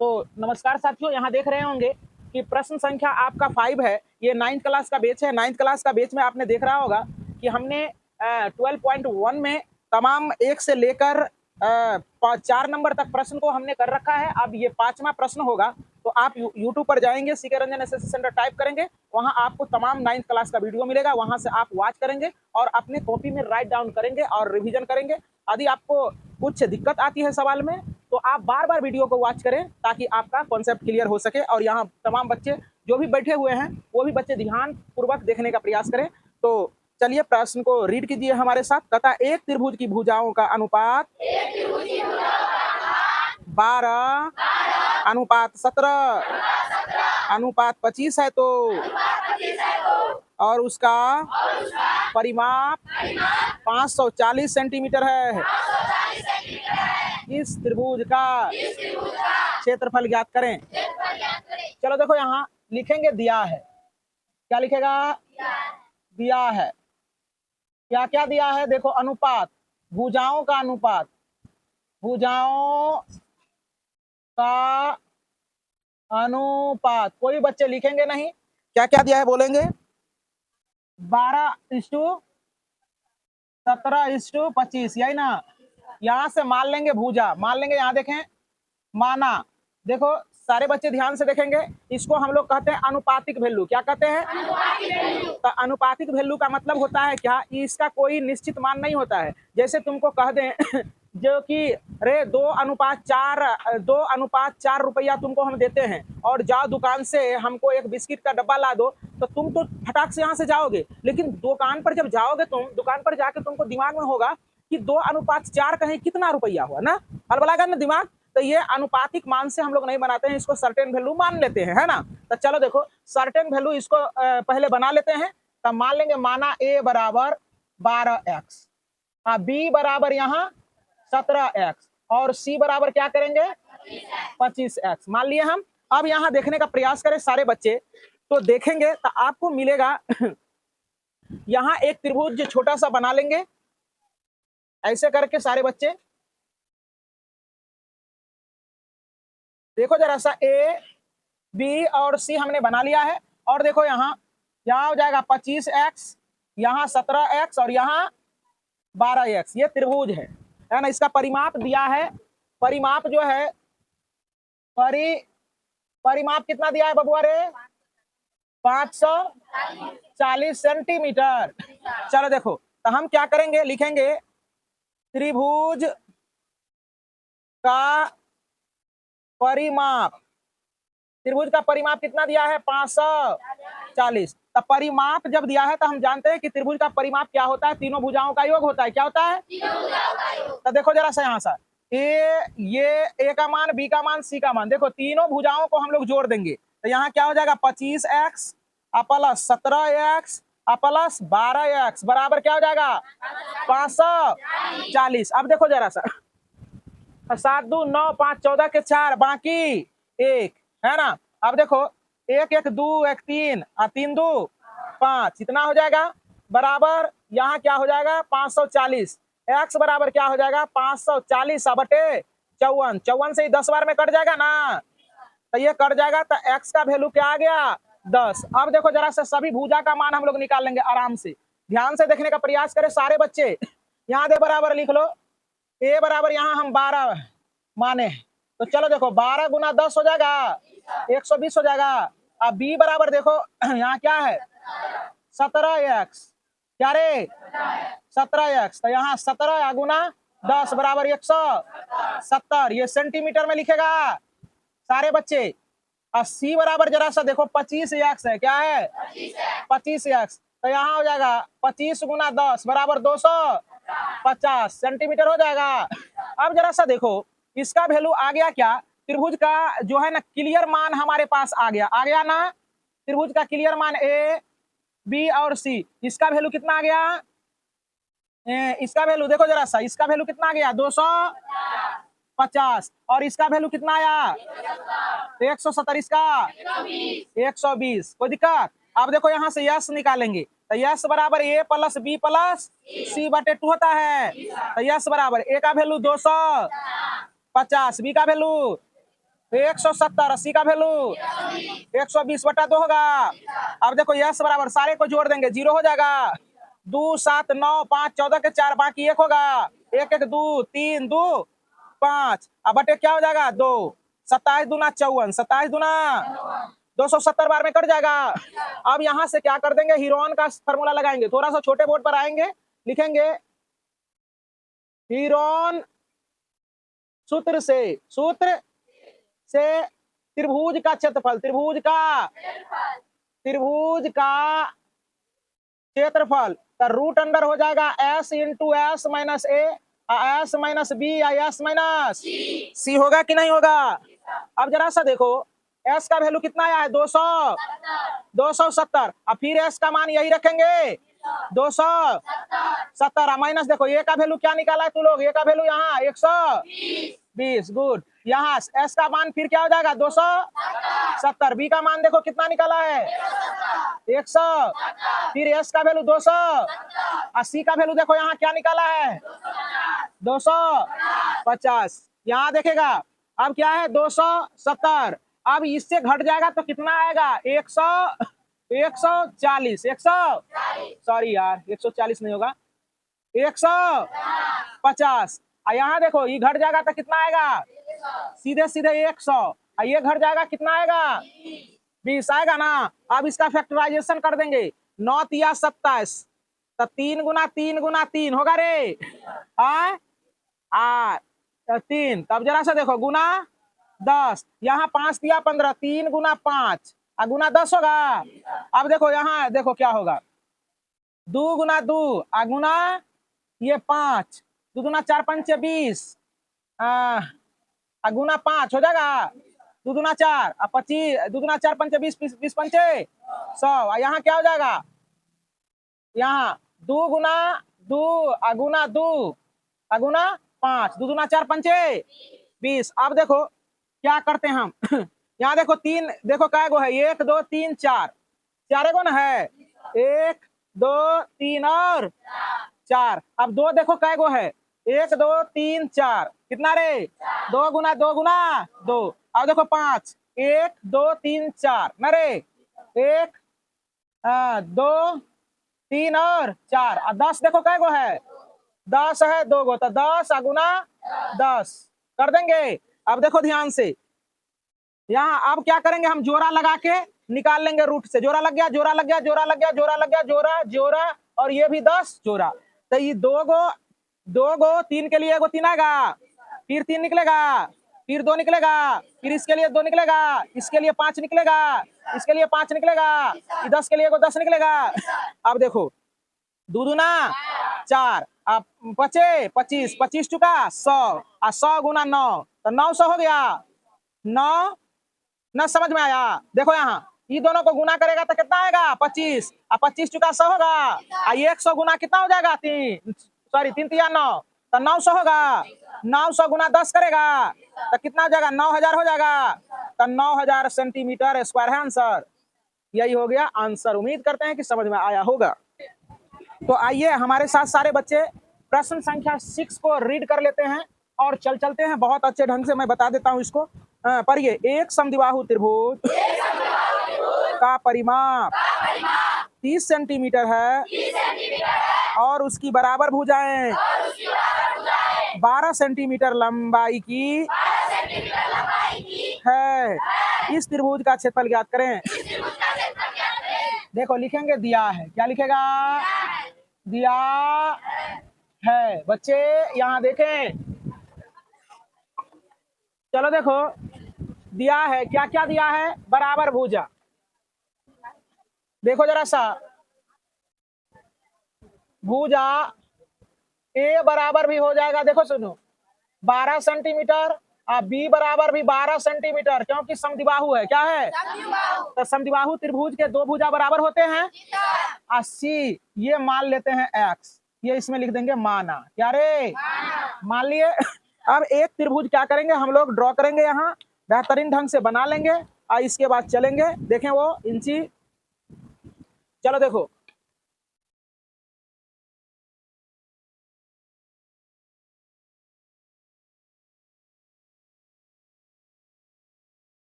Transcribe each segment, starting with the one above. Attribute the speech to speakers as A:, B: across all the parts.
A: तो नमस्कार साथियों, यहाँ देख रहे होंगे कि प्रश्न संख्या आपका 5 है। ये 9th क्लास का बैच है। 9th क्लास का बैच में आपने देख रहा होगा कि हमने 12.1 में तमाम 1 से लेकर 4 नंबर तक प्रश्न को हमने कर रखा है। अब ये 5वां प्रश्न होगा। तो आप यूट्यूब पर जाएंगे, CK Ranjan SSC centre type करेंगे, वहां आपको तमाम 9th क्लास का वीडियो मिलेगा। वहां से आप वॉच करेंगे और अपने कॉपी में राइट डाउन करेंगे और रिवीजन करेंगे। यदि आपको कुछ दिक्कत आती है सवाल में तो आप बार बार वीडियो को वॉच करें ताकि आपका कॉन्सेप्ट क्लियर हो सके। और यहाँ तमाम बच्चे जो भी बैठे हुए हैं वो भी बच्चे ध्यान पूर्वक देखने का प्रयास करें। तो चलिए प्रश्न को रीड कीजिए हमारे साथ। तथा एक त्रिभुज की भुजाओं का अनुपात 12 अनुपात 17 अनुपात 25 है। तो और उसका परिमाप 540 सेंटीमीटर है। इस त्रिभुज का क्षेत्रफल ज्ञात करें। चलो देखो, यहाँ लिखेंगे दिया है। क्या लिखेगा? दिया है। क्या क्या दिया है? देखो, अनुपात, भुजाओं का अनुपात, भुजाओं का अनुपात। कोई बच्चे लिखेंगे नहीं। क्या क्या दिया है बोलेंगे? 12:17:25, यही ना। यहां से मान लेंगे भुजा, मान लेंगे। यहाँ देखें, माना। देखो सारे बच्चे ध्यान से देखेंगे। इसको हम लोग कहते हैं अनुपातिक वैल्यू। क्या कहते हैं? तो अनुपातिक वैल्यू का मतलब होता है क्या? इसका कोई निश्चित मान नहीं होता है। जैसे तुमको कह दें जो कि रे 2:4 रुपया तुमको हम देते हैं और जाओ दुकान से हमको एक बिस्किट का डब्बा ला दो, तो तुम तो फटाक से यहाँ से जाओगे। लेकिन दुकान पर जब जाओगे, तुम दुकान पर जाके तुमको दिमाग में होगा कि 2:4 कहीं कितना रुपया हुआ ना, हलबलाएगा ना दिमाग। तो ये अनुपातिक मान से हम लोग नहीं बनाते हैं, इसको सर्टेन वैल्यू मान लेते हैं, है ना। तो चलो देखो, सर्टेन वैल्यू इसको पहले बना लेते हैं। तब मान लेंगे, माना a बराबर 12x, b बराबर यहाँ 17x और c बराबर क्या करेंगे? 25x मान लिए हम। अब यहाँ देखने का प्रयास करें सारे बच्चे, तो देखेंगे तो आपको मिलेगा यहाँ एक त्रिभुज छोटा सा बना लेंगे ऐसे करके। सारे बच्चे देखो जरा सा, ए बी और सी हमने बना लिया है। और देखो यहाँ हो जाएगा 25x, यहाँ 17x और यहाँ 12x। ये त्रिभुज है ना। इसका परिमाप दिया है। परिमाप जो है, परिमाप कितना दिया है बबुआ रे? 540 सेंटीमीटर। चलो देखो, तो हम क्या करेंगे, लिखेंगे त्रिभुज का परिमाप। त्रिभुज का परिमाप कितना दिया है? 540। तो परिमाप जब दिया है तो हम जानते हैं कि त्रिभुज का परिमाप क्या होता है? तीनों भुजाओं का योग होता है। क्या होता है? तो देखो जरा सा यहाँ सा, ये ए का मान, बी का मान, सी का मान। देखो तीनों भुजाओं को हम लोग जोड़ देंगे तो यहाँ क्या हो जाएगा? 25x plus 17x plus 12x बराबर क्या हो जाएगा? 540। अब देखो जरा सा, 7 2 9 5 14 के 4 बाकी 1, है ना। अब देखो 1 1 2 1 3 3 2 5, इतना हो जाएगा बराबर। यहाँ क्या हो जाएगा? 540। x बराबर क्या हो जाएगा? 540 बटे 54। 54 से ही 10 बार में कट जाएगा ना, तो ये कट जाएगा। तो x का वैल्यू क्या आ गया? 10। अब देखो जरा से, सभी भुजा का मान हम लोग निकाल लेंगे आराम से। ध्यान से देखने का प्रयास करें सारे बच्चे। यहाँ दे बराबर लिख लो। a बराबर यहाँ हम 12 माने, तो चलो देखो 12 गुना 10 हो जाएगा 120 हो जाएगा। अब b बराबर देखो यहाँ क्या है? 17x। क्या रे? 17x। तो यहाँ 17 गुना 10 बराबर 170। ये सेंटीमीटर में लिखेगा सारे बच्चे। और c बराबर जरा सा देखो 25x है। क्या है? 25x। तो यहाँ हो जाएगा 25 गुना 10 बराबर 250 सेंटीमीटर हो जाएगा। अब जरा सा देखो, इसका वैल्यू आ गया क्या? त्रिभुज का जो है ना क्लियर मान हमारे पास आ गया ना। त्रिभुज का क्लियर मान ए बी और सी, इसका वैल्यू कितना आ गया? इसका वैल्यू देखो जरा सा, इसका वैल्यू कितना आ गया? 250। और इसका वैल्यू कितना आया? 170। इसका 120। कोई दिक्कत? अब देखो यहाँ से यस निकालेंगे तो यस बराबर ए प्लस बी प्लस सी बटे 2 होता है। तो यस बराबर ए का वैल्यू 250, बी का वैल्यू 170, 80 का वैल्यू 120/2 होगा। अब देखो यस बराबर सारे को जोड़ देंगे, 0 हो जाएगा। 2 7 9 5 14 के 4 बाकी 1 होगा। 1 1 2 3 2 5 अब बटे क्या हो जाएगा 2 27 दूना 54 27 दूना 270 बार में कट जाएगा। अब यहां से क्या कर देंगे, हीरोन का फॉर्मूला लगाएंगे, थोड़ा सा छोटे बोर्ड पर आएंगे, लिखेंगे हीरोन सूत्र से त्रिभुज का क्षेत्रफल, त्रिभुज का क्षेत्रफल का रूट अंडर हो जाएगा s into S minus A, S minus B या एस माइनस सी होगा कि नहीं होगा। अब जरा सा देखो s का वैल्यू कितना आया है 270, अब फिर s का मान यही रखेंगे 270 माइनस देखो a का वैल्यू क्या निकाला है तू लोग, a का वैल्यू यहाँ 120, गुड। यहाँ s का मान फिर क्या हो जाएगा 270, b का मान देखो कितना निकाला है 100, फिर s का वैल्यू 200 और c का वैल्यू देखो यहाँ क्या निकाला है 250। यहाँ देखेगा अब क्या है 270, अब इससे घट जाएगा तो कितना आएगा 140, सॉरी यार 140 नहीं होगा 150। यहाँ देखो ये घट जाएगा तो कितना आएगा सीधे सीधे 100, ये घट जाएगा कितना आएगा 20 आएगा ना। अब इसका फैक्टराइजेशन कर देंगे 9 तिया 27, तो 3 गुना 3 गुना 3 होगा रे 3, तब जरा सा देखो गुना 10, यहाँ 5 तिया 15, 3 गुना 5 गुना 10 होगा। अब देखो यहाँ देखो क्या होगा 2 गुना 2 गुना ये 5, 2 गुना 4 5 20 गुना 5 हो जाएगा 2 गुना 4 25, 2 गुना 4 5 20 20 पंचे 100, यहाँ क्या हो जाएगा यहाँ 2 गुना 2 गुना 2 गुना 5, 2 गुना 4 पंचे 20। अब देखो क्या करते हैं हम यहाँ देखो 3 देखो काय गो है 1 2 3 4 4 गो ना है 1 2 3 और 4, अब 2 देखो काय गो है 1 2 3 4 कितना रे 2 गुना 2 गुना 2, अब देखो 5 1 2 3 4 ना रे 1 2 3 और 4 और 10 देखो काय गो है 10 है 2 गो, तो 10 गुना 10 कर देंगे। अब देखो ध्यान से यहाँ अब क्या करेंगे हम जोड़ा लगा के निकाल लेंगे रूट से, जोड़ा लग गया जोड़ा लग गया जोड़ा लग गया जोड़ा लग गया जोड़ा जोड़ा और ये भी 10 जोड़ा, तो ये 2 गो 3 के लिए एगो 3 आएगा, फिर 3 निकलेगा, फिर 2 निकलेगा, फिर इसके लिए 2 निकलेगा, इसके लिए 5 निकलेगा, इसके लिए 5 निकलेगा, 10 के लिए एगो 10 निकलेगा। अब देखो 2 दूना 4 अब बचे 25, 25 चुका 100 और 100 गुना 9 तो 900 हो गया 9 न समझ में आया। देखो यहाँ ये दोनों को गुना करेगा तो कितना आएगा 25 और 25 चुका 100 होगा और 100 गुना कितना हो जाएगा 3 सॉरी 3 तिया 9 तो 900 होगा, 900 गुना 10 करेगा तो कितना हो जाएगा 9000 हो जाएगा, तो 9000 सेंटीमीटर स्क्वायर है आंसर। यही हो गया आंसर, उम्मीद करते हैं कि समझ में आया होगा। तो आइए हमारे साथ सारे बच्चे प्रश्न संख्या 6 को रीड कर लेते हैं और चलते हैं, बहुत अच्छे ढंग से मैं बता देता हूं इसको। पढ़िए, एक समद्विबाहु त्रिभुज का परिमाप 30 सेंटीमीटर है और उसकी बराबर भुजाएं 12 सेंटीमीटर लंबाई की है। इस त्रिभुज का क्षेत्रफल ज्ञात करें। देखो लिखेंगे दिया है, क्या लिखेगा दिया है। बच्चे यहाँ देखें, चलो देखो दिया है, क्या क्या दिया है बराबर भुजा। देखो जरा सा भुजा ए बराबर भी हो जाएगा, देखो सुनो 12 सेंटीमीटर और बी बराबर भी 12 सेंटीमीटर, क्योंकि समद्विबाहु है। क्या है तो समद्विबाहु त्रिभुज के दो भुजा बराबर होते हैं। और सी ये मान लेते हैं एक्स, ये इसमें लिख देंगे माना, क्या रे मान लिए। अब एक त्रिभुज क्या करेंगे हम लोग ड्रॉ करेंगे, यहाँ बेहतरीन ढंग से बना लेंगे और इसके बाद चलेंगे, देखें वो इंची। चलो देखो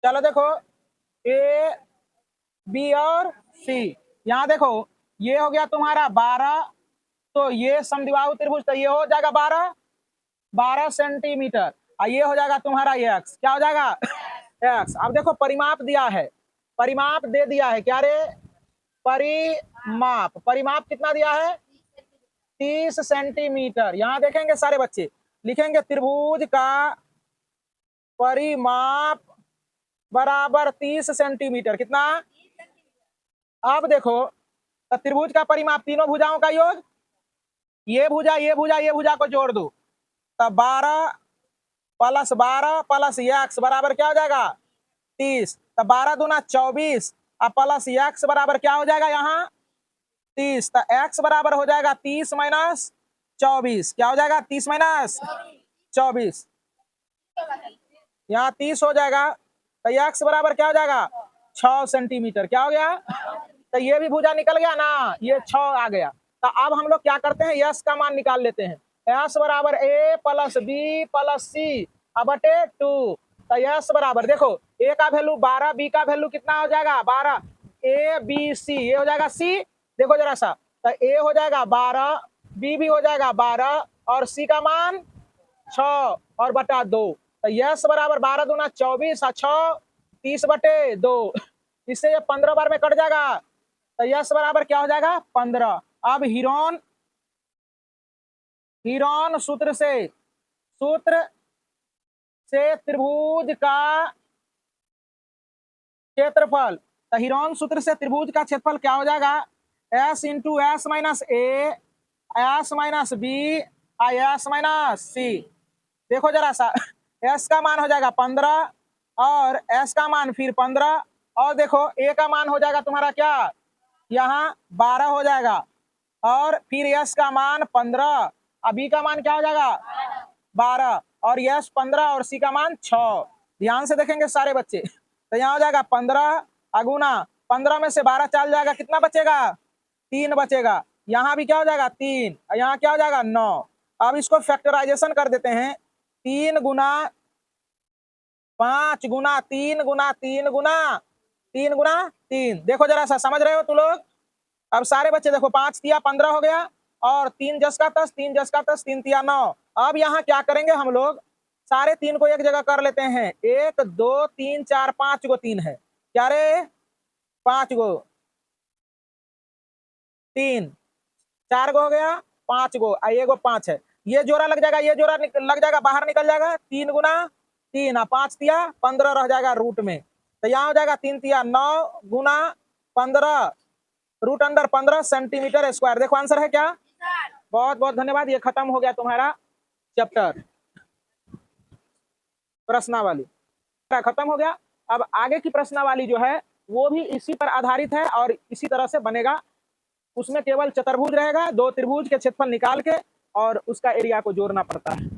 A: चलो देखो ए बी और सी, यहाँ देखो ये हो गया तुम्हारा 12, तो ये समद्विबाहु त्रिभुज, तो ये हो जाएगा 12 सेंटीमीटर, और ये हो जाएगा तुम्हारा एक्स, क्या हो जाएगा एक्स। अब देखो परिमाप दिया है, परिमाप दे दिया है, क्या रे परिमाप, परिमाप कितना दिया है 30 सेंटीमीटर। यहां देखेंगे सारे बच्चे, लिखेंगे त्रिभुज का परिमाप बराबर 30 सेंटीमीटर, कितना। अब देखो तो त्रिभुज का परिमाप तीनों भुजाओं का योग, ये भुजा ये भुजा ये भुजा को जोड़ दो, तब 12 प्लस 12 प्लस एक्स बराबर क्या हो जाएगा 30, तब 12 दूना 24 और प्लस एक्स बराबर क्या हो जाएगा यहाँ 30, तो एक्स बराबर हो जाएगा 30 माइनस 24, क्या हो जाएगा 30 माइनस 24, यहाँ 30 हो जाएगा, तो एक्स बराबर क्या हो जाएगा 6 सेंटीमीटर, क्या हो गया, तो ये भी भुजा निकल गया ना, ये 6 आ गया। तो अब हम लोग क्या करते हैं, यस का मान निकाल लेते हैं, एस बराबर ए प्लस बी प्लस सी बटे 2, तो यस बराबर देखो ए का वैल्यू 12, बी का वैल्यू कितना हो जाएगा 12, ए बी सी, ये हो जाएगा सी, देखो जरा सा, तो ए हो जाएगा 12, बी भी हो जाएगा 12 और सी का मान 6 और बटा 2, तो यस बराबर 12 दूना 24 और 6 30 बटे 2, इससे ये 15 बार में कट जाएगा, तो यस बराबर क्या हो जाएगा 15। अब हीरोन सूत्र से त्रिभुज का क्षेत्रफल, तो हीरोन सूत्र से त्रिभुज का क्षेत्रफल क्या हो जाएगा S into S minus A S minus B S minus C. देखो जरा सा, एस का मान हो जाएगा 15 और एस का मान फिर 15, और देखो ए का मान हो जाएगा तुम्हारा क्या यहाँ 12 हो जाएगा, और फिर एस का मान 15, बी का मान क्या हो जाएगा 12, और यस 15 और सी का मान 6। ध्यान से देखेंगे सारे बच्चे, तो यहाँ हो जाएगा 15 अगुना 15 में से 12 चल जाएगा, कितना बचेगा 3 बचेगा, यहाँ भी क्या हो जाएगा 3, यहाँ क्या हो जाएगा 9। अब इसको फैक्टराइजेशन कर देते हैं, 3 गुना 5 गुना 3 गुना 3 गुना 3 गुना 3, देखो जरा सा समझ रहे हो तू लोग। अब सारे बच्चे देखो 5 तिया 15 हो गया, और 3 जस का 10 3 जस का 10 3 तिया 9। अब यहाँ क्या करेंगे हम लोग, सारे 3 को एक जगह कर लेते हैं, 1 2 3 4 5 गो 3 है, क्या रे 5 गो 3 4 गो हो गया 5 गो, ये गो 5 है, ये जोड़ा लग जाएगा, ये जोड़ा लग जाएगा, बाहर निकल जाएगा, 3 गुना 3 5 तिया 15 रह जाएगा रूट में, तो यहाँ हो जाएगा 3 तिया 9 गुना 15 रूट अंडर 15 सेंटीमीटर स्क्वायर। देखो आंसर है क्या। बहुत बहुत धन्यवाद, ये खत्म हो गया तुम्हारा चैप्टर प्रश्नावली, खत्म हो गया। अब आगे की प्रश्नावली जो है वो भी इसी पर आधारित है और इसी तरह से बनेगा, उसमें केवल चतुर्भुज रहेगा, 2 त्रिभुज के क्षेत्रफल निकाल के और उसका एरिया को जोड़ना पड़ता है।